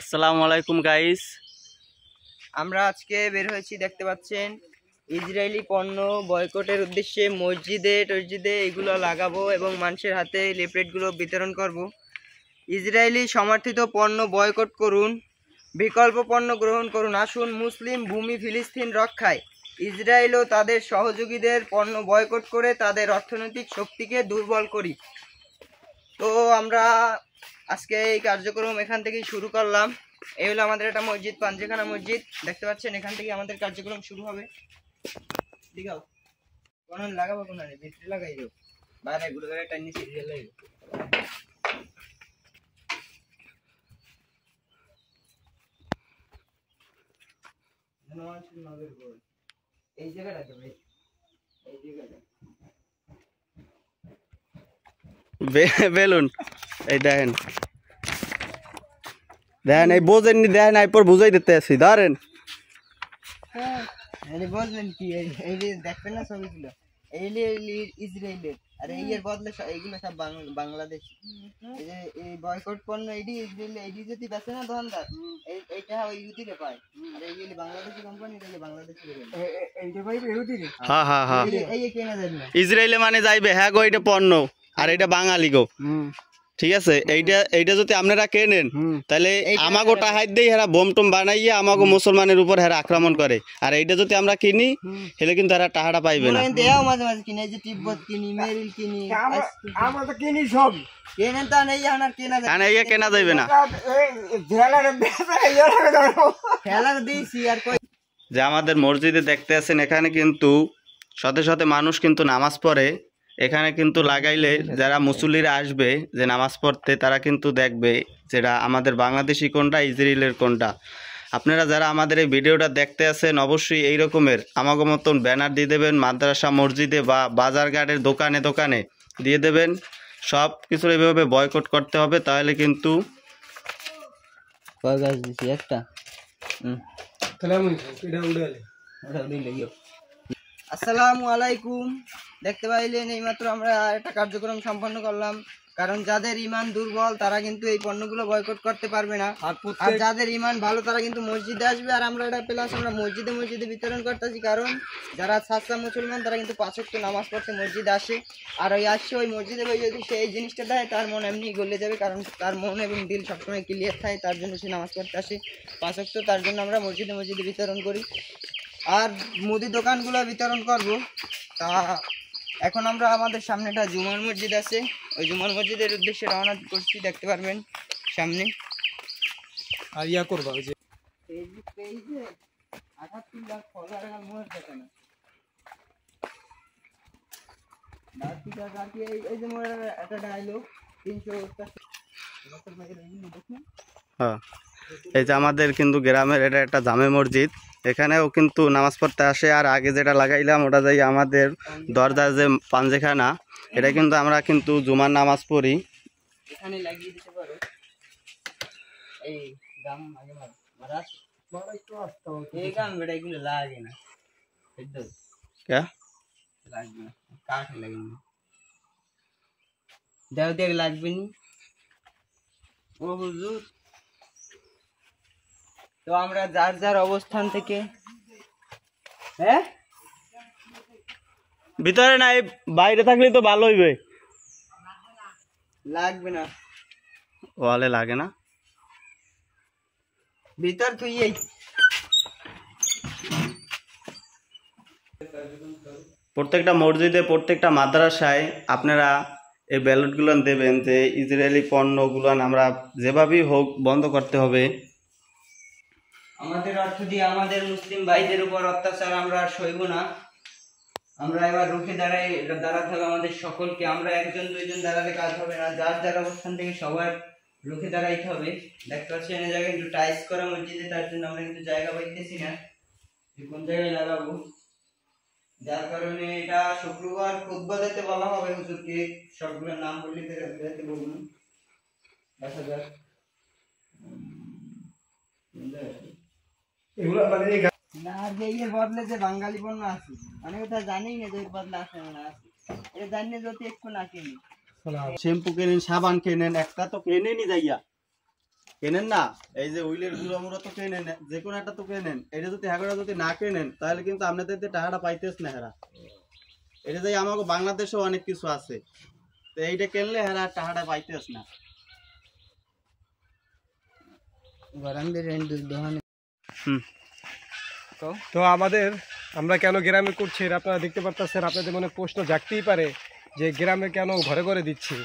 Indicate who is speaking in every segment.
Speaker 1: আসসালামু আলাইকুম গাইস,
Speaker 2: আমরা আজকে বের হয়েছি, দেখতে পাচ্ছেন ইসরায়েলি পণ্য বয়কটের উদ্দেশ্যে মসজিদে এগুলো লাগাবো এবং মানুষের হাতে লিফলেটগুলো বিতরণ করব। ইসরায়েলি সমর্থিত পণ্য বয়কট করুন, বিকল্প পণ্য গ্রহণ করুন। আসুন মুসলিম ভূমি ফিলিস্তিন রক্ষায় ইসরায়েল ও তাদের সহযোগীদের পণ্য বয়কট করে তাদের অর্থনৈতিক শক্তিকে দুর্বল করি। তো আমরা আজকে এই কার্যক্রম এখান থেকেই শুরু করলাম। এই হলো আমাদের একটা মসজিদ, পাঞ্জেখানা মসজিদ, দেখতে পাচ্ছেন। এখান থেকে আমাদের কার্যক্রম শুরু হবে। দিগাও কোন লাগাবো, কোন ভিতরে লাগাই দাও, বাইরে ঘুরে ঘুরে টাইনি সিরিয়াল লাগাই। এই জায়গাটা ভাই, এই জায়গাটা
Speaker 1: বেলুন এই দেখেন দেখেন, এই বোঝেননি, দেখেন এরপর বুঝাই দিতে আসি, ধরেন।
Speaker 2: বলবেন কি, এই যে দেখবেন না ছবিগুলো, এই ইসরায়েলের, আর এই এর বদলে এইগুলো সব বাংলাদেশ। এই যে এই বয়কট পণ্য এইটি ইসরায়েল, এইটি যদি বেচে না দোকানদার, এইটা ওই ইহুদিরে পায়, আর এই বাংলাদেশি কোম্পানি, এই বাংলাদেশি এইটা পাই ইহুদিরে।
Speaker 1: হ্যাঁ হ্যাঁ হ্যাঁ,
Speaker 2: এই কেনা যায় না
Speaker 1: ইসরায়েলে মানে যাইবে, হ্যাঁ গো, এটা পণ্য আর এটা বাঙালি গো। ঠিক আছে, এইটা যদি আপনারা কেনেন তাহলে আমাগো টাহাই দেই, হেরা বোম টোম বানাইয়া আমাগো মুসলমানের উপর হেরা আক্রমণ করে। আর এইটা যদি আমরা কিনি হেলে কিন্তু হেরা টাহাটা পাইবে না।
Speaker 2: দেও মাঝে মাঝে কিনে, যে তিব্বত কিনি, মেরিল কিনি,
Speaker 3: আমরা তো কিনি সব,
Speaker 2: কেনেন তা নেই আর কেনা যায়
Speaker 1: কারণ এইয়া কেনা যাইবে না।
Speaker 2: খেলার দিয়েছি আর কই।
Speaker 1: যে আমাদের মসজিদে দেখতে আছেন, এখানে কিন্তু শতে শতে মানুষ কিন্তু নামাজ পড়ে। এখানে কিন্তু লাগাইলে যারা মুসল্লিরা আসবে যে নামাজ পড়তে, তারা কিন্তু দেখবে যেটা আমাদের বাংলাদেশি কোনটা, ইসরায়েলের কোনটা। আপনারা যারা আমাদের এই ভিডিওটা দেখতে আছেন, অবশ্যই এই রকমের আমাগো মতন ব্যানার দিয়ে দেবেন, মাদ্রাসা মসজিদে বা বাজার ঘাটের দোকানে দোকানে দিয়ে দেবেন। সব কিছু এভাবে বয়কট করতে হবে, তাহলে কিন্তু
Speaker 2: একটা আসসালামু আলাইকুম। দেখতে পাইলেন, এইমাত্র আমরা একটা কার্যক্রম সম্পন্ন করলাম। কারণ যাদের ইমান দুর্বল তারা কিন্তু এই পণ্যগুলো বয়কট করতে পারবে না, আর যাদের ইমান ভালো তারা কিন্তু মসজিদে আসবে। আর আমরা এটা প্লাস আমরা মসজিদে বিতরণ করতেছি, কারণ যারা সাচ্চা মুসলমান তারা কিন্তু 5 ওয়াক্ত নামাজ পড়তে মসজিদে আসে। আর ওই আসছে ওই মসজিদে বই যদি সে এই জিনিসটা দেয়, তার মন এমনি গলে যাবে, কারণ তার মন এবং দিল সবসময় ক্লিয়ার থাকে, তার জন্য সে নামাজ পড়তে আসে 5 ওয়াক্ত। তার জন্য আমরা মসজিদে বিতরণ করি, আর মুদি দোকানগুলো বিতরণ করব। তা এখন আমরা আমাদের সামনে একটা জুমার মসজিদ আছে, ওই জুমার মসজিদের উদ্দেশ্যে রওনা করছি, দেখতে পারবেন সামনে।
Speaker 3: আর ইয়া করবা ওই যে
Speaker 2: ফেসবুক পেজে 78 লাখ ফলোয়ার আর মোহর দেখে না। এই যে মোর একটা ডায়লগ 380
Speaker 1: হ্যাঁ, এই যে আমাদের কিন্তু গ্রামের এটা একটা জামে মসজিদ, এখানেও কিন্তু নামাজ পড়তে আসে। আর আগে যেটা লাগাইলাম ওটা যাই আমাদের দরজার যে পাঞ্জেখানা, এটা কিন্তু আমরা কিন্তু জুমার নামাজ পড়ি।
Speaker 2: এখানে লাগিয়ে দিতে পারো। এই গাম আগে মারাস একটু আসতে হবে, এই গাম বেটা এগুলো লাগে না, একদম লাগবে না, কাঠ লাগে না, দেখো দেখ লাগবে নি। ও হুজুর, তো আমরা যার যার অবস্থান থেকে, হ্যাঁ
Speaker 1: ভিতরে নাই, বাইরে থাকলে তো ভালো হইবে।
Speaker 2: লাগবে না,
Speaker 1: ওয়ালে লাগে না,
Speaker 2: ভিতর তুই। এই
Speaker 1: প্রত্যেকটা মসজিদে প্রত্যেকটা মাদ্রাসায় আপনারা এই ব্যালটগুলো দেবেন যে ইসরায়েলি পণ্যগুলো আমরা যেভাবেই হোক বন্ধ করতে হবে।
Speaker 2: আমাদের অর্থ দিয়ে আমাদের মুসলিম ভাইদের উপর অত্যাচার আমরা আর সইব না। আমরা এবার রুখে দাঁড়াতে হবে আমাদের সকলকে। আমরা একজন দুইজন দাঁড়ালে কাজ হবে না, যার যার অবস্থান থেকে সবার রুখে দাঁড়াইতে হবে। দেখতে পাচ্ছেন এই জায়গায় একটু টাইস করা মসজিদে, তার জন্য আমরা কিন্তু জায়গা পাইতেছি না কোন জায়গায় লাগাবো, যার কারণে এটা শুক্রবার খুতবা দিতে বলা হবে হুজুরকে। সবগুলোর নাম বললে বেরোতে বলুন। দেখা যাক
Speaker 3: এগুলো মানে
Speaker 2: না, যে এর বদলে যে বাঙালি পণ্য আছে, মানে ওটা জানি না যে এর বদলে আছে না আছে, এটা জানি যদি একটু না কিনি।
Speaker 1: শ্যাম্পু কেনেন, সাবান কেনেন, একটা তো কেনেনই যাইয়া। কেনেন না, এই যে উইলের গুঁড়ো মুড়ো তো কেনেন, যে কোনো একটা তো কেনেন। এটা যদি হ্যাগোটা যদি না কেনেন তাহলে কিন্তু আপনাদের টাকাটা পাইতেছ না হেরা। এটা যে আমাকে বাংলাদেশেও অনেক কিছু আছে, তো এইটা কিনলে হেরা টাকাটা পাইতেছ না।
Speaker 3: তো আমরা কেন গ্রামে করছি এটা আপনারা দেখতে পাচ্ছেন। আপনাদের মনে প্রশ্ন জাগতেই পারে যে গ্রামে কেন ঘরে ঘরে দিচ্ছি।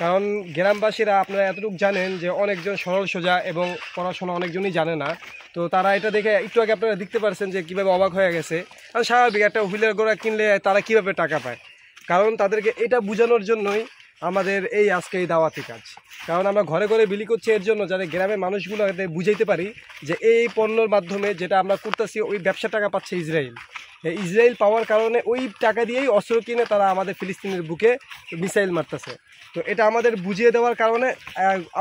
Speaker 3: কারণ গ্রামবাসীরা আপনারা এতটুকু জানেন যে অনেকজন সরল সোজা এবং পড়াশোনা অনেকজনই জানে না। তো তারা এটা দেখে একটু আগে আপনারা দেখতে পাচ্ছেন যে কীভাবে অবাক হয়ে গেছে। কারণ স্বাভাবিক একটা হুইলের গোড়া কিনলে তারা কীভাবে টাকা পায়, কারণ তাদেরকে এটা বোঝানোর জন্যই আমাদের এই আজকে এই দাওয়াতি কাজ। কারণ আমরা ঘরে ঘরে বিলি করছি এর জন্য যাতে গ্রামের মানুষগুলো বুঝাইতে পারি যে এই পণ্যর মাধ্যমে যেটা আমরা করতেছি ওই ব্যবসা টাকা পাচ্ছে ইসরায়েল। ইসরায়েল পাওয়ার কারণে ওই টাকা দিয়েই অস্ত্র কিনে তারা আমাদের ফিলিস্তিনের বুকে মিসাইল মারতেছে। তো এটা আমাদের বুঝিয়ে দেওয়ার কারণে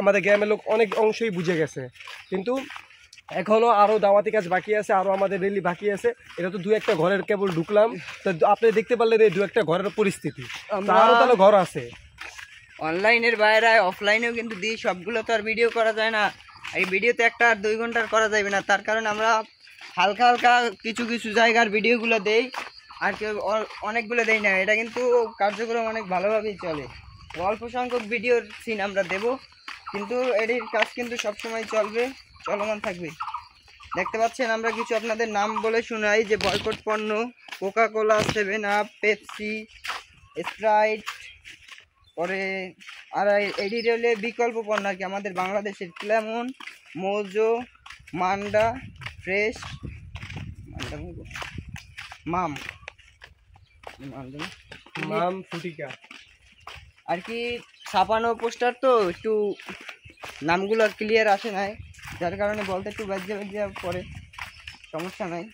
Speaker 3: আমাদের গ্রামের লোক অনেক অংশই বুঝে গেছে। কিন্তু এখনও আরও দাওয়াতি কাজ বাকি আছে, আরও আমাদের রেলি বাকি আছে। এটা তো দু একটা ঘরের কেবল ঢুকলাম, তো আপনি দেখতে পারলেন এই দু একটা ঘরের পরিস্থিতি, আরও তাহলে ঘর আছে।
Speaker 2: অনলাইনের বাইরে অফলাইনেও কিন্তু দিই, সবগুলো তো আর ভিডিও করা যায় না। এই ভিডিওতে 1 আর 2 ঘন্টার করা যাবে না, তার কারণে আমরা হালকা হালকা কিছু কিছু জায়গার ভিডিওগুলো দেই, আর কেউ অনেকগুলো দেই না। এটা কিন্তু কার্যক্রম অনেক ভালোভাবেই চলে। অল্প সংখ্যক ভিডিওর সিন আমরা দেব, কিন্তু এটির কাজ কিন্তু সবসময় চলবে, চলমান থাকবে। দেখতে পাচ্ছেন আমরা কিছু আপনাদের নাম বলে শোনাই যে বয়কট পণ্য: Coca Cola, 7 up, Pepsi, Sprite, পরে আর এটি হলে বিকল্প পণ্য আর কি আমাদের বাংলাদেশের লেমন, মোজো, মান্ডা, ফ্রেশ, মাম
Speaker 3: নাম ফুটিকা
Speaker 2: আর কি। ছাপানো পোস্টার তো একটু নামগুলো ক্লিয়ার আসে নাই, যার কারণে বলতে একটু বাজে বাজে পরে, সমস্যা নাই।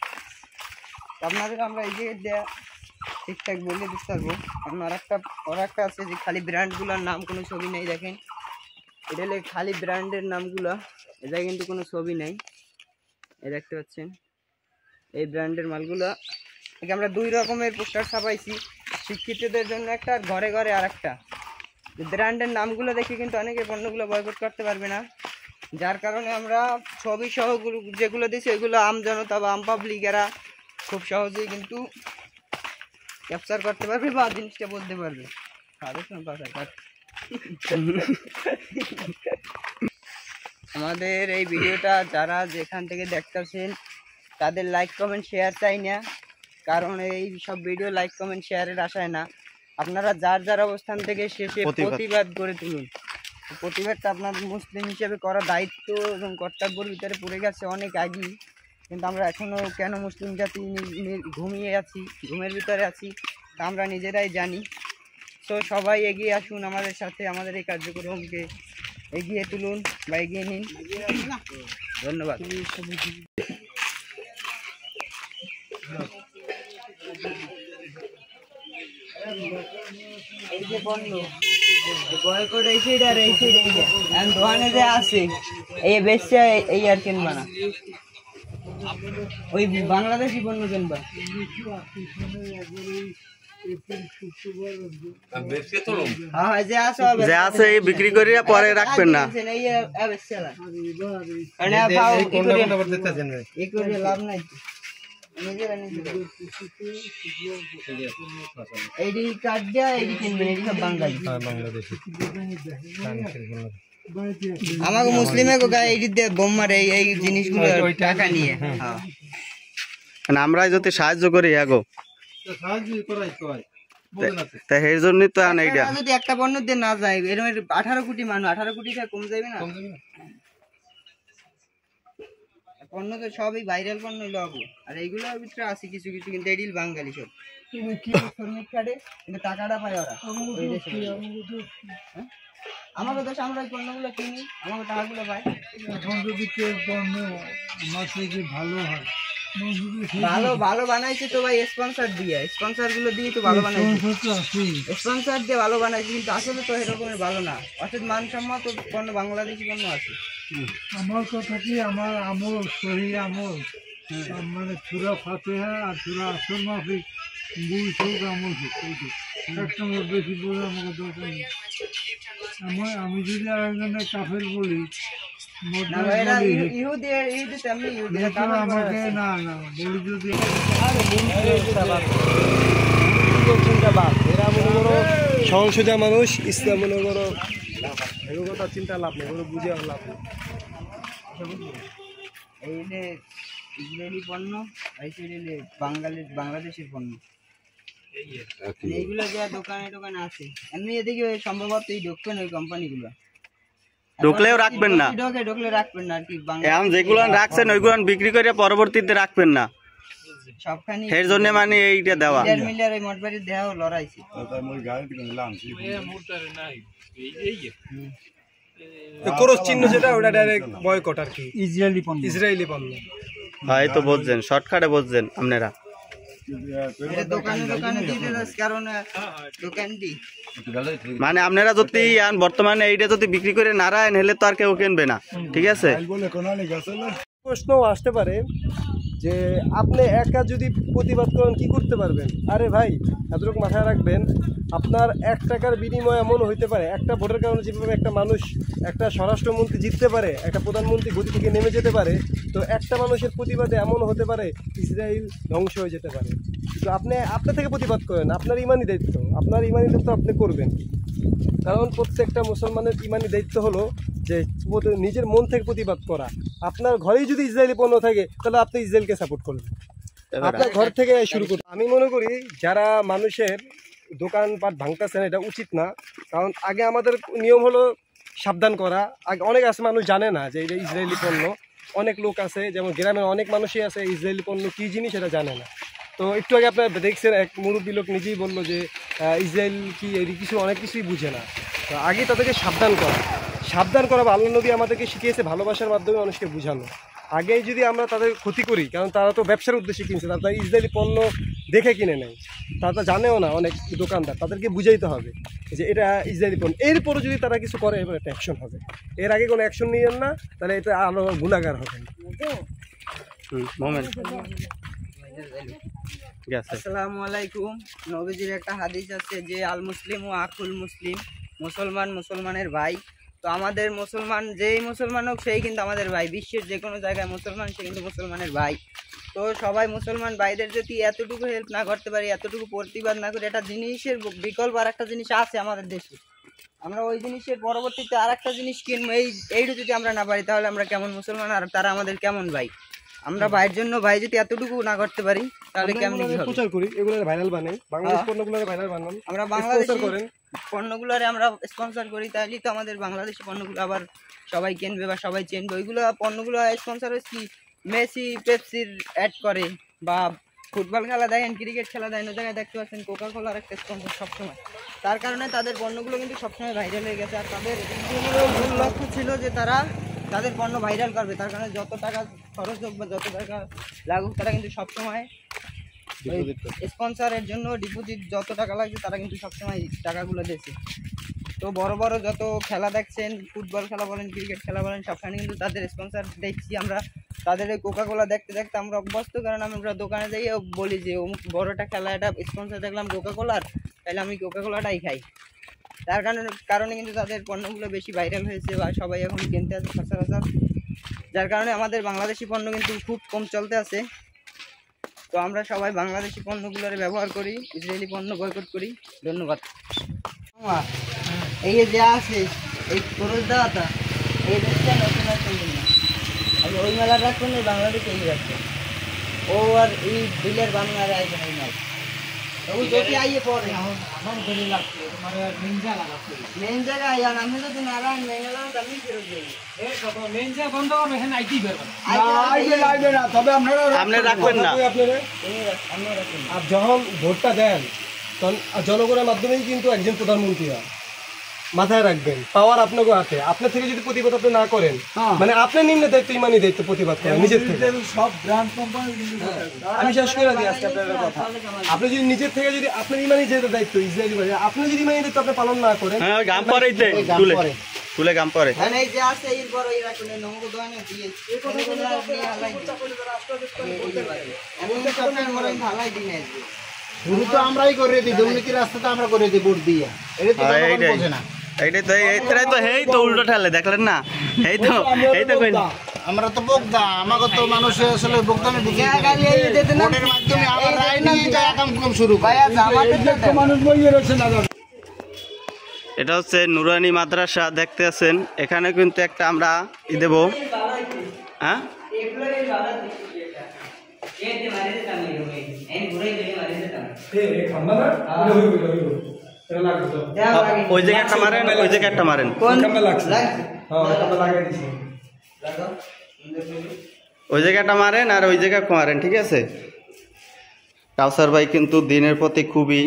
Speaker 2: আপনাদের আমরা এই জায়গায় দেওয়া ঠিকঠাক বলে দিতে পারবো। কারণ আর একটা আছে যে খালি ব্র্যান্ডগুলোর নাম, কোনো ছবি নেই। দেখেন এটা হলে খালি ব্র্যান্ডের নামগুলো, এটা কিন্তু কোনো ছবি নেই। এই দেখতে পাচ্ছেন এই ব্র্যান্ডের মালগুলো। আমরা 2 রকমের পোস্টার ছাপাইছি, শিক্ষিতদের জন্য একটা আর ঘরে ঘরে আর একটা। ব্র্যান্ডের নামগুলো দেখে কিন্তু অনেকে পণ্যগুলো বয়কট করতে পারবে না, যার কারণে আমরা ছবি সহ যেগুলো দিচ্ছি ওইগুলো আম জনতা বা আম পাবলিকেরা খুব সহজেই কিন্তু ক্যাপচার করতে পারবে বা জিনিসটা বলতে পারবে। আমাদের এই ভিডিওটা যারা যেখান থেকে দেখতেছেন তাদের লাইক কমেন্ট শেয়ার চাই না, কারণ এই সব ভিডিও লাইক কমেন্ট শেয়ারের আশায় না। আপনারা যার যার অবস্থান থেকে শেষে প্রতিবাদ করে তুলুন। প্রতিবাদটা আপনার মুসলিম হিসেবে করা দায়িত্ব এবং কর্তব্যের ভিতরে পড়ে গেছে অনেক আগেই, কিন্তু আমরা এখনও কেন মুসলিম জাতি ঘুমিয়ে আছি, ঘুমের ভিতরে আছি তা আমরা নিজেরাই জানি। তো সবাই এগিয়ে আসুন আমাদের সাথে, আমাদের এই কার্যক্রমকে এগিয়ে তুলুন বা এগিয়ে নিন। ধন্যবাদ। এই যে পণ্য বয়কট এই সাইড আর এই সাইড, এই দোকানে যে আছে এই বেশি এই আর কিনবা না, ওই বাংলাদেশি পণ্য কিনবা। হ্যাঁ যে আছে এই বিক্রি করিয়া পরে রাখবেন না, লাভ নাই। এইটি কাট দিয়া এইটি কিনবেন, এটি সব বাঙালি। আমাকে মুসলিমে গায়ে এইটি দিয়ে বোম মারে এই জিনিসগুলো টাকা নিয়ে।
Speaker 1: আমরা যদি সাহায্য করি আগো তা সেই জন্যই তো এইটা
Speaker 2: যদি একটা পণ্য দিয়ে না যায়, এরকম 18 কোটি মানুষ, 18 কোটি টাকা কম যাবে না? পণ্য তো সবই ভাইরাল পণ্য লাগবো, আর এইগুলোর ভিতরে আছে কিছু কিছু কিন্তু এডিল বাঙালি সব শ্রমিক কাটে কিন্তু টাকাটা পায় ওরা। আমাকে দেশে আমরা এই পণ্যগুলো কিনি, আমাকে টাকাগুলো পাই।
Speaker 3: এখন যদি কেউ পণ্য আমার থেকে ভালো হয়,
Speaker 2: ভালো ভালো বানাইছে তো ভাই স্পন্সর দিয়ে, স্পন্সর গুলো দিয়ে তো ভালো বানাইছে, স্পন্সর দিয়ে ভালো বানাইছে, কিন্তু আসলে তো এরকমের ভালো না। অর্থাৎ মানসম্মত পণ্য, বাংলাদেশি পণ্য আছে।
Speaker 3: আমার কথা কি, আমার আমল সহি আমল, মানে সুরা ফাতেহা আর সুরা আসল মাফিক দুই সব আমল একটা মোট বেশি বলে আমাকে দরকার নেই। আমি যদি আরেকজনের কাফের বলি
Speaker 2: না ভাই, এটা ইহুদি তেমনি ইহুদি
Speaker 3: এরা মনে করো সহজ সোজা মানুষ, ইসলাম মনে করো এগুলো কথা চিন্তা লাভ নেই, এগুলো বুঝে লাভ নেই।
Speaker 2: এই যে ইসরায়েলি পণ্য, এই যে বাংলাদেশের পণ্য, এইগুলো যে দোকানে টোকানে আছে, এমনি এদিকে সম্ভবত এই ঢুকবেন ওই কোম্পানিগুলো,
Speaker 1: ঢুকলেও রাখবেন না,
Speaker 2: ঢুকলে রাখবেন না আর কি।
Speaker 1: এখন যেগুলো রাখছেন ওইগুলো বিক্রি করে পরবর্তীতে রাখবেন না,
Speaker 2: সবখানি
Speaker 1: এর জন্য মানে এইটা দেওয়া।
Speaker 2: মিলিয়ার ওই মোটবাড়ির দেওয়া লড়াইছে।
Speaker 3: ক্রস চিহ্ন যেটা ওটা ডাইরেক্ট বয়কট আর কি, ইসরায়েলি পণ্য।
Speaker 1: হয় তো বুঝছেন, শর্টকাটে বুঝছেন আপনারা।
Speaker 2: এটা দোকানে দিতে যাচ্ছে, কারণ দোকান দি
Speaker 1: মানে আপনারা যদি বর্তমানে এইটা যদি বিক্রি করে না রাখেন হলে তো আর কেউ কিনবে না, ঠিক আছে।
Speaker 3: প্রশ্ন আসতে পারে যে আপনি একা যদি প্রতিবাদ করেন কি করতে পারবেন? আরে ভাই, এতটুকু মাথায় রাখবেন, আপনার 1 টাকার বিনিময়ে এমন হইতে পারে, একটা ভোটের কারণে যেভাবে একটা মানুষ একটা স্বরাষ্ট্রমন্ত্রী জিততে পারে, একটা প্রধানমন্ত্রী গদি থেকে নেমে যেতে পারে, তো একটা মানুষের প্রতিবাদে এমন হতে পারে ইসরায়েল ধ্বংস হয়ে যেতে পারে। তো আপনি আপনার থেকে প্রতিবাদ করেন, আপনার ইমানি দায়িত্ব, আপনার ইমানি দায়িত্ব আপনি করবেন। কারণ প্রত্যেকটা মুসলমানের ইমানি দায়িত্ব হলো যে নিজের মন থেকে প্রতিবাদ করা। আপনার ঘরেই যদি ইসরায়েলি পণ্য থাকে তাহলে আপনি ইসরায়েলকে সাপোর্ট করবেন, আপনার ঘর থেকে শুরু করুন। আমি মনে করি যারা মানুষের দোকানপাট ভাঙতেছেন এটা উচিত না, কারণ আগে আমাদের নিয়ম হলো সাবধান করা। আগে অনেক আছে মানুষ জানে না যে এটা ইসরায়েলি পণ্য, অনেক লোক আছে যেমন গ্রামের অনেক মানুষই আছে ইসরায়েলি পণ্য কী জিনিস এটা জানে না। তো একটু আগে আপনার দেখছেন এক মুরব্বী লোক নিজেই বললো যে ইসরায়েল কি এই কিছু অনেক কিছুই বুঝে না। তো আগে তাদেরকে সাবধান করা বা আল্লাহ নবী আমাদেরকে শিখিয়েছে ভালোবাসার মাধ্যমে মানুষকে বোঝানো। আগেই যদি আমরা তাদের ক্ষতি করি, কারণ তারা তো ব্যবসার উদ্দেশ্যে কিনছে, তারা ইসরায়েলি পণ্য দেখে কিনে নেয়, তারা জানেও না অনেক দোকানদার, তাদেরকে বুঝাইতে হবে যে এটা ইসরায়েলি পণ্য। এরপরও যদি তারা কিছু করে এবার একটা অ্যাকশন হবে, এর আগে কোনো অ্যাকশন নিয়েন না, তাহলে এটা আরও গুণাগার হবে।
Speaker 2: আসসালামু আলাইকুম। নবীজির একটা হাদিস আছে যে আল মুসলিম ও আকুল মুসলিম, মুসলমান মুসলমানের ভাই। তো আমাদের মুসলমান যেই মুসলমান হোক সেই কিন্তু আমাদের ভাই, বিশ্বের যে কোনো জায়গায় মুসলমান সে কিন্তু মুসলমানের ভাই। তো সবাই মুসলমান ভাইদের যদি এতটুকু হেল্প না করতে পারি, এতটুকু প্রতিবাদ না করি, একটা জিনিসের বিকল্প আর একটা জিনিস আছে আমাদের দেশে, আমরা ওই জিনিসের পরবর্তীতে আর একটা জিনিস কিনবো, এইটা যদি আমরা না পারি তাহলে আমরা কেমন মুসলমান আর তারা আমাদের কেমন ভাই? আমরা ভাইয়ের জন্য ভাই যদি এতটুকু না করতে পারি তাহলে কেমন কি হবে?
Speaker 3: প্রচার করি, এগুলো ভাইরাল বানাই, বাংলাদেশ পণ্যগুলোরে ভাইরাল বানান,
Speaker 2: আমরা বাংলাদেশি পণ্যগুলোরে আমরা স্পন্সর করি, তাহলেই তো আমাদের বাংলাদেশি পণ্যগুলো আবার সবাই কিনবে বা সবাই চিনবে। ওইগুলো পণ্যগুলো স্পন্সর হচ্ছে মেসি পেপসির অ্যাড করে, বা ফুটবল খেলা দেখেন, ক্রিকেট খেলা দেখেন, ওই জায়গায় দেখতে পাচ্ছেন কোকা কোলার একটা স্পন্সর সবসময়। তার কারণে তাদের পণ্যগুলো কিন্তু সবসময় ভাইরাল হয়ে গেছে। আর তাদের মূল লক্ষ্য ছিল যে তারা তাদের পণ্য ভাইরাল করবে, তার কারণে যত টাকা খরচ হোক বা যত টাকা লাগুক তারা কিন্তু সবসময় স্পন্সরের জন্য ডিপোজিট যত টাকা লাগছে তারা কিন্তু সবসময় টাকাগুলো দিয়েছে। তো বড় বড় যত খেলা দেখছেন, ফুটবল খেলা বলেন, ক্রিকেট খেলা বলেন, সবখানে কিন্তু তাদের স্পন্সর দেখছি আমরা। তাদের এই কোকা কোলা দেখতে দেখতে আমরা অভ্যস্ত, কারণ আমরা দোকানে যাই বলি যে অমুক বড়টা খেলা এটা স্পন্সর দেখলাম কোকা কোলার, তাহলে আমি কোকা কোলাটাই খাই। তার কারণে কিন্তু তাদের পণ্যগুলো বেশি ভাইরাল হয়েছে বা সবাই এখন কিনতে আছে সচরাচর, যার কারণে আমাদের বাংলাদেশি পণ্য কিন্তু খুব কম চলতে আছে। তো আমরা সবাই বাংলাদেশি পণ্যগুলোর ব্যবহার করি, ইসরায়েলি পণ্য বয়কট করি। ধন্যবাদ। এই যে আছে এই খরচ দেওয়াটা এই দেশটা নতুন একটা ওই মেলার রাখবেন, বাংলাদেশে এই রাখবেন ও আর এই বিলের বাংলার আইবে নাই ওই যদি আইয়ে পড়ে আমার ঘরে লাগছে তোমার মেন জায়গা লাগছে, মেন জায়গা আর আমি যদি নারায়ণ মেন এলাম আমি ফেরত দেই। এই কত মেন জায়গা বন্ধ করবে, এখানে আইতেই পারবে না, আইবে না। তবে আপনারা
Speaker 1: রাখবেন না,
Speaker 3: আপনারা রাখবেন। আর যখন ভোটটা দেন তখন জনগণের মাধ্যমেই কিন্তু একজন প্রধানমন্ত্রী হয়, মাথায় রাখবেন। পাওয়ার আপনাকে হাতে, আপনার থেকে যদি প্রতিবাদ আপনি না করেন, মানে আপনার নিম্ন দায়িত্ব ইমানি দায়িত্ব প্রতিবাদ করেন নিজের থেকে। সব ব্র্যান্ড কোম্পানি আমি শেষ করে দিই আজকে আপনার কথা। আপনি যদি নিজের থেকে যদি আপনার ইমানি যেহেতু দায়িত্ব ইসরায়েলি ভাই, আপনি যদি ইমানি দায়িত্ব আপনি পালন না করেন,
Speaker 1: হ্যাঁ গাম পরে তুলে গাম পরে
Speaker 2: এই যে আছে এরপর ওই রাখুন নমক দোয়ানে দিয়ে এই কথা বলে আপনি হালাই আমি সবসময় মনে হালাই দিই না, শুরু তো আমরাই করে দিই, দুর্নীতি রাস্তাটা আমরা করে দিই ভোট দিয়ে, এটা তো বোঝে না।
Speaker 1: এইটাই তো এইটাই তো হেই তো উল্টো ঠেলে দেখলেন না এই তো কইল
Speaker 4: আমরা তো বোগদা আমাকে তো মানুষ আসলে বোগদামি বুঝি ভোটের মাধ্যমে আমার রাজনীতিটা এখন কম শুরু করে মানুষ বইয়ে রয়েছে না।
Speaker 1: এটা হচ্ছে নুরানি মাদ্রাসা দেখতে আছেন এখানে কিন্তু একটা আমরা দেব হ্যাঁ ওই জায়গাটা মারেন ওই জায়গাটা মারেন ওই জায়গাটা মারেন আর ওই জায়গা মারেন ঠিক আছে। কাউসার ভাই কিন্তু দিনের প্রতি খুবই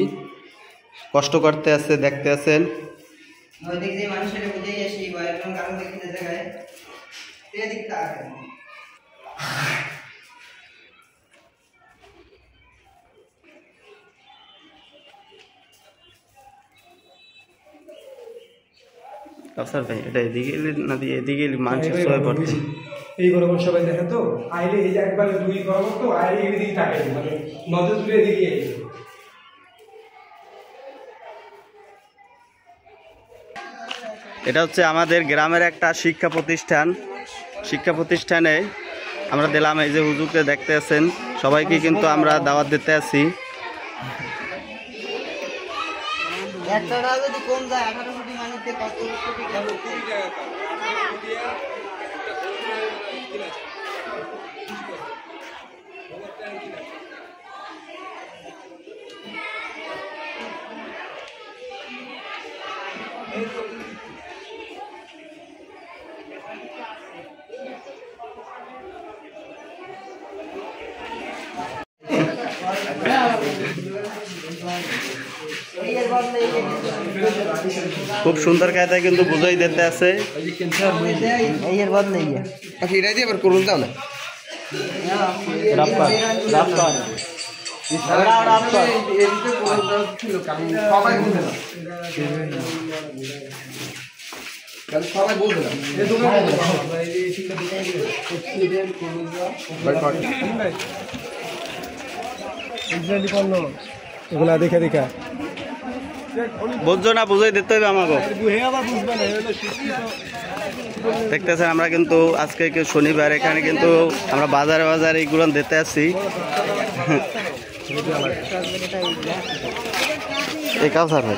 Speaker 1: কষ্ট করতে আছে দেখতে আছেন। কাউসার ভাই এটা এদিকে না দিয়ে এদিকে মানুষের সবাই পড়ছে
Speaker 3: এই গরম সবাই দেখে তো আইলে এই যে একবার দুই গরম তো আইলে এদিকে থাকে মানে নজর তুলে এদিকে
Speaker 1: এটা হচ্ছে আমাদের গ্রামের একটা শিক্ষা প্রতিষ্ঠানে আমরা দিলাম এই যে হুজুরকে দেখতে আছেন সবাইকে কিন্তু আমরা দাওয়াত দিতে আছি। খুব সুন্দর কায়দায় কিন্তু বুঝাই দিতে আছে।
Speaker 3: এগুলা দেখে দেখা
Speaker 1: বুঝছো না বুঝাই দিতে হবে আমাকে দেখতেছেন আমরা কিন্তু আজকে শনিবার এখানে কিন্তু আমরা বাজারে এইগুলো দিতে আসছি। এই কাউসার ভাই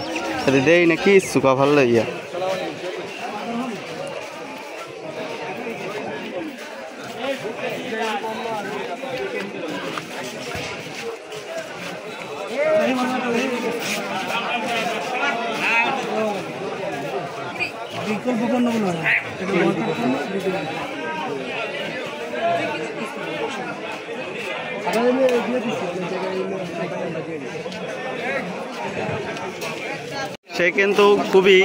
Speaker 1: দেই না কি সুখা ভালো ইয়া
Speaker 4: বিকল্প পণ্যগুলো
Speaker 1: সে কিন্তু খুবই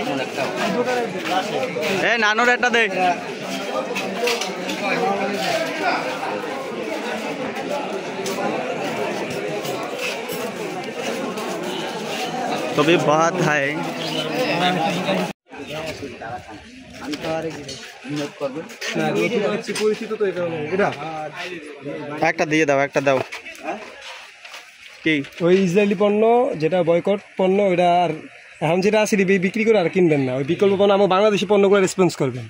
Speaker 1: নানুর একটা দে कभी बहुत है একটা দিয়ে দাও একটা দাও কি
Speaker 3: ওই ইসরায়েলি পণ্য যেটা বয়কট পণ্য ওইটা আর এখন যেটা আছে বিক্রি করে আর কিনবেন না ওই বিকল্প পণ্য আমার বাংলাদেশি পণ্যগুলো রেসপন্স করবেন।